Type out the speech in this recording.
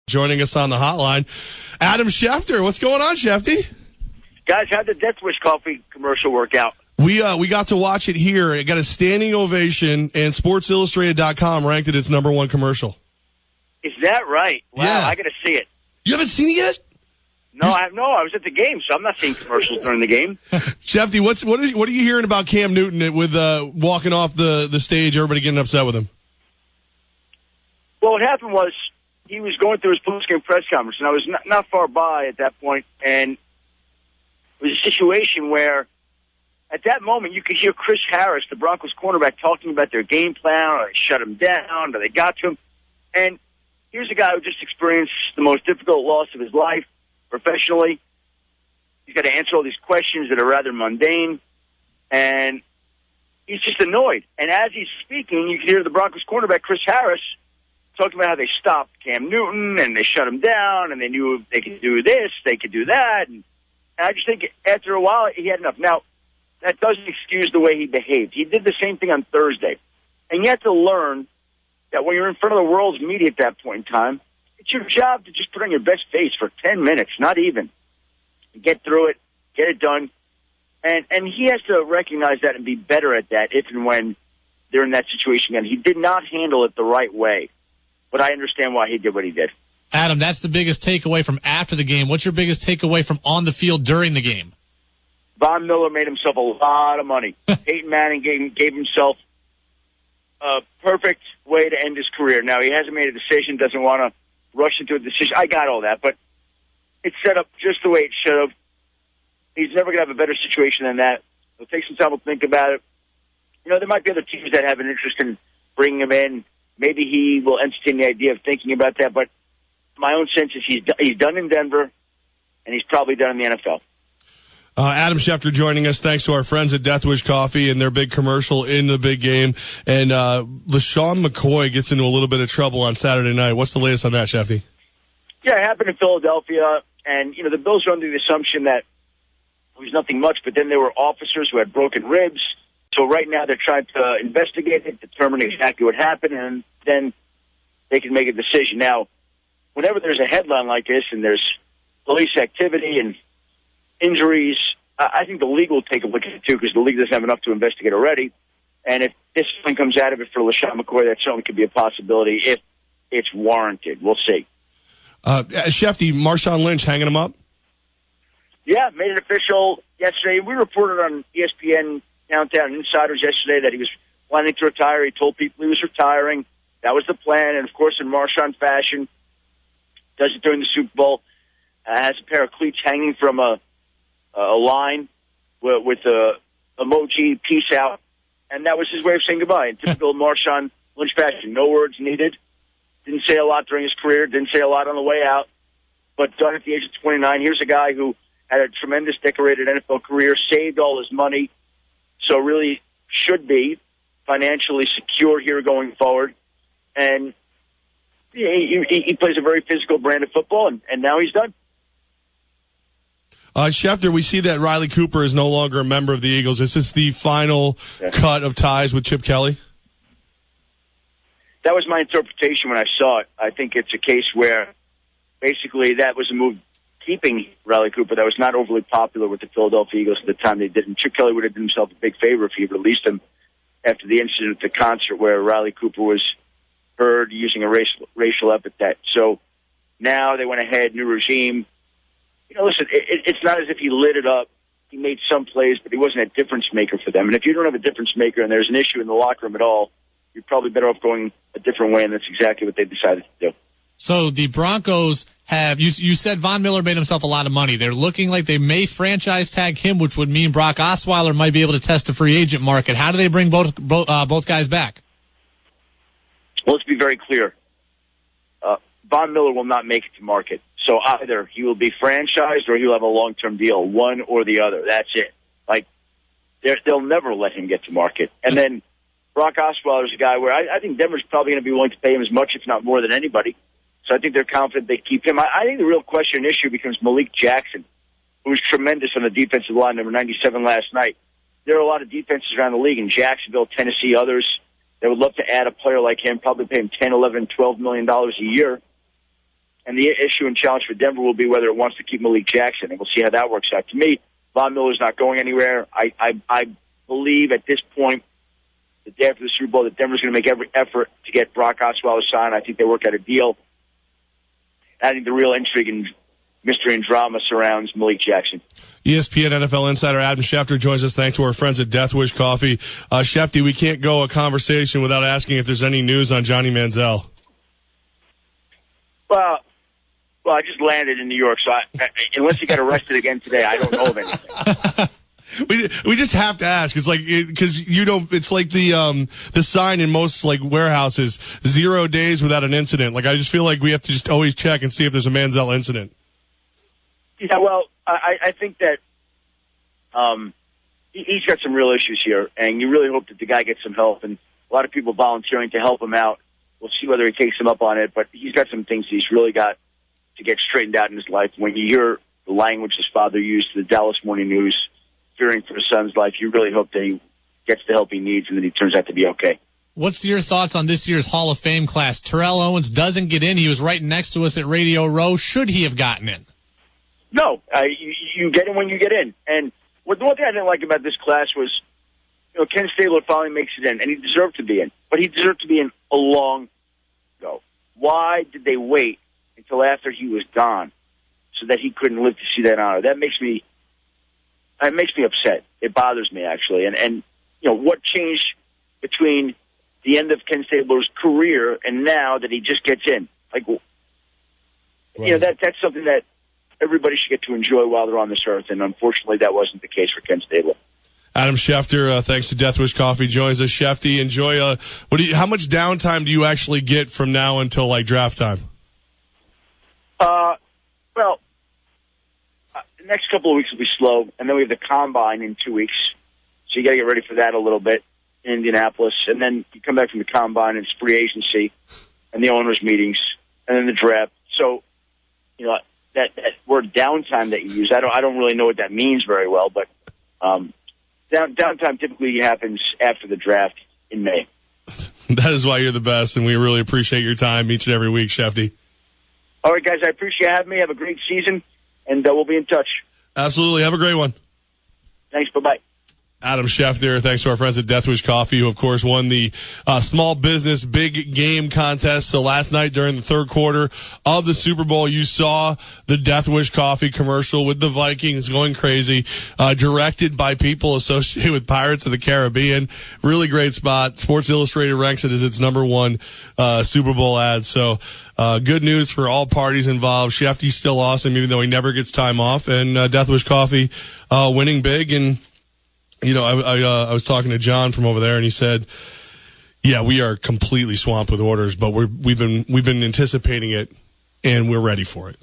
Joining us on the hotline, Adam Schefter. What's going on, Shefty? Guys, how'd the Death Wish coffee commercial work out? We got to watch it here. It got a standing ovation, and SportsIllustrated.com ranked it its #1 commercial. Is that right? Wow, Yeah. I got to see it. You haven't seen it yet? No, I was at the game, so I'm not seeing commercials during the game. Shefty, what are you hearing about Cam Newton with walking off the stage, everybody getting upset with him? Well, what happened was he was going through his post-game press conference, and I was not far by at that point, and it was a situation where at that moment you could hear Chris Harris, the Broncos cornerback, talking about their game plan, or they shut him down, or they got to him. And here's a guy who just experienced the most difficult loss of his life professionally. He's got to answer all these questions that are rather mundane, and he's just annoyed. And as he's speaking, you can hear the Broncos cornerback, Chris Harris, talking about how they stopped Cam Newton and they shut him down and they knew they could do this, they could do that. And I just think after a while he had enough. Now, that doesn't excuse the way he behaved. He did the same thing on Thursday. And you have to learn that when you're in front of the world's media at that point in time, it's your job to just put on your best face for 10 minutes, not even. Get through it, get it done. And he has to recognize that and be better at that if and when they're in that situation again. He did not handle it the right way. But I understand why he did what he did. Adam, that's the biggest takeaway from after the game. What's your biggest takeaway from on the field during the game? Von Miller made himself a lot of money. Peyton Manning gave himself a perfect way to end his career. Now, he hasn't made a decision, doesn't want to rush into a decision. I got all that, but it's set up just the way it should have. He's never going to have a better situation than that. He'll take some time to think about it. You know, there might be other teams that have an interest in bringing him in. Maybe he will entertain the idea of thinking about that, but my own sense is he's done in Denver, and he's probably done in the NFL. Adam Schefter joining us. Thanks to our friends at Death Wish Coffee and their big commercial in the big game. And LeSean McCoy gets into a little bit of trouble on Saturday night. What's the latest on that, Shefty? Yeah, it happened in Philadelphia, and you know the Bills were under the assumption that it was nothing much, but then there were officers who had broken ribs. So right now they're trying to investigate it, determine exactly what happened, and then they can make a decision. Now, whenever there's a headline like this and there's police activity and injuries, I think the league will take a look at it too because the league doesn't have enough to investigate already. And if this thing comes out of it for LeSean McCoy, that certainly could be a possibility if it's warranted. We'll see. Shefty, Marshawn Lynch hanging him up? Yeah, made it official yesterday. We reported on ESPN Downtown Insiders yesterday that he was planning to retire. He told people he was retiring. That was the plan. And, of course, in Marshawn fashion, does it during the Super Bowl. Has a pair of cleats hanging from a line with a emoji, peace out. And that was his way of saying goodbye. In typical Marshawn Lynch fashion, no words needed. Didn't say a lot during his career. Didn't say a lot on the way out. But done at the age of 29. Here's a guy who had a tremendous decorated NFL career, saved all his money, so really should be financially secure here going forward. And he plays a very physical brand of football, and now he's done. Schefter, we see that Riley Cooper is no longer a member of the Eagles. Is this the final cut of ties with Chip Kelly? That was my interpretation when I saw it. I think it's a case where basically that was a move keeping Riley Cooper that was not overly popular with the Philadelphia Eagles at the time they did. And Chip Kelly would have done himself a big favor if he released him after the incident at the concert where Riley Cooper was heard using a racial epithet. So now they went ahead, new regime. You know, listen, it's not as if he lit it up. He made some plays, but he wasn't a difference maker for them. And if you don't have a difference maker and there's an issue in the locker room at all, you're probably better off going a different way, and that's exactly what they decided to do. So the Broncos have, you said Von Miller made himself a lot of money. They're looking like they may franchise tag him, which would mean Brock Osweiler might be able to test the free agent market. How do they bring both guys back? Well, let's be very clear. Von Miller will not make it to market. So either he will be franchised or he'll have a long-term deal, one or the other. That's it. Like, they'll never let him get to market. And then Brock Osweiler is a guy where I think Denver's probably going to be willing to pay him as much, if not more, than anybody. So I think they're confident they keep him. I think the real question and issue becomes Malik Jackson, who was tremendous on the defensive line, number 97 last night. There are a lot of defenses around the league in Jacksonville, Tennessee, others. They would love to add a player like him, probably pay him $10, $11, $12 million a year. And the issue and challenge for Denver will be whether it wants to keep Malik Jackson, and we'll see how that works out. To me, Von Miller's not going anywhere. I believe at this point, the day after the Super Bowl, that Denver's going to make every effort to get Brock Osweiler signed. I think they work out a deal. I think the real intrigue and mystery and drama surrounds Malik Jackson. ESPN NFL insider Adam Schefter joins us thanks to our friends at Death Wish Coffee. Shefty, we can't go a conversation without asking if there's any news on Johnny Manziel. Well, I just landed in New York, so unless he got arrested again today, I don't know of anything. We just have to ask. It's like because you don't. It's like the sign in most like warehouses: 0 days without an incident. Like I just feel like we have to just always check and see if there's a Manziel incident. Yeah, well, I think that he's got some real issues here, and you really hope that the guy gets some help. And a lot of people volunteering to help him out. We'll see whether he takes him up on it, but he's got some things he's really got to get straightened out in his life. When you hear the language his father used to the Dallas Morning News, fearing for his son's life, you really hope that he gets the help he needs and that he turns out to be okay. What's your thoughts on this year's Hall of Fame class? Terrell Owens doesn't get in. He was right next to us at Radio Row. Should he have gotten in? No, you get in when you get in. And the one thing I didn't like about this class was, Ken Stabler finally makes it in, and he deserved to be in. But he deserved to be in a long ago. Why did they wait until after he was gone so that he couldn't live to see that honor? That makes me upset. It bothers me, actually. And what changed between the end of Ken Stabler's career and now that he just gets in? That's something that everybody should get to enjoy while they're on this earth, and unfortunately that wasn't the case for Ken Stabler. Adam Schefter, thanks to Death Wish Coffee, joins us. Shefty, enjoy. How much downtime do you actually get from now until draft time? The next couple of weeks will be slow, and then we have the combine in 2 weeks, so you got to get ready for that a little bit in Indianapolis, and then you come back from the combine and it's free agency, and the owners' meetings, and then the draft. So, that word downtime that you use, I don't really know what that means very well, but downtime typically happens after the draft in May. That is why you're the best, and we really appreciate your time each and every week, Shefty. All right, guys, I appreciate having me. Have a great season, and we'll be in touch. Absolutely. Have a great one. Thanks. Bye-bye. Adam Schefter, thanks to our friends at Death Wish Coffee, who, of course, won the small business big game contest. So last night during the third quarter of the Super Bowl, you saw the Death Wish Coffee commercial with the Vikings going crazy, directed by people associated with Pirates of the Caribbean. Really great spot. Sports Illustrated ranks it as its #1 Super Bowl ad. So good news for all parties involved. Shefty's still awesome, even though he never gets time off. And Death Wish Coffee winning big. And I was talking to John from over there, and he said, "Yeah, we are completely swamped with orders, but we've been anticipating it, and we're ready for it."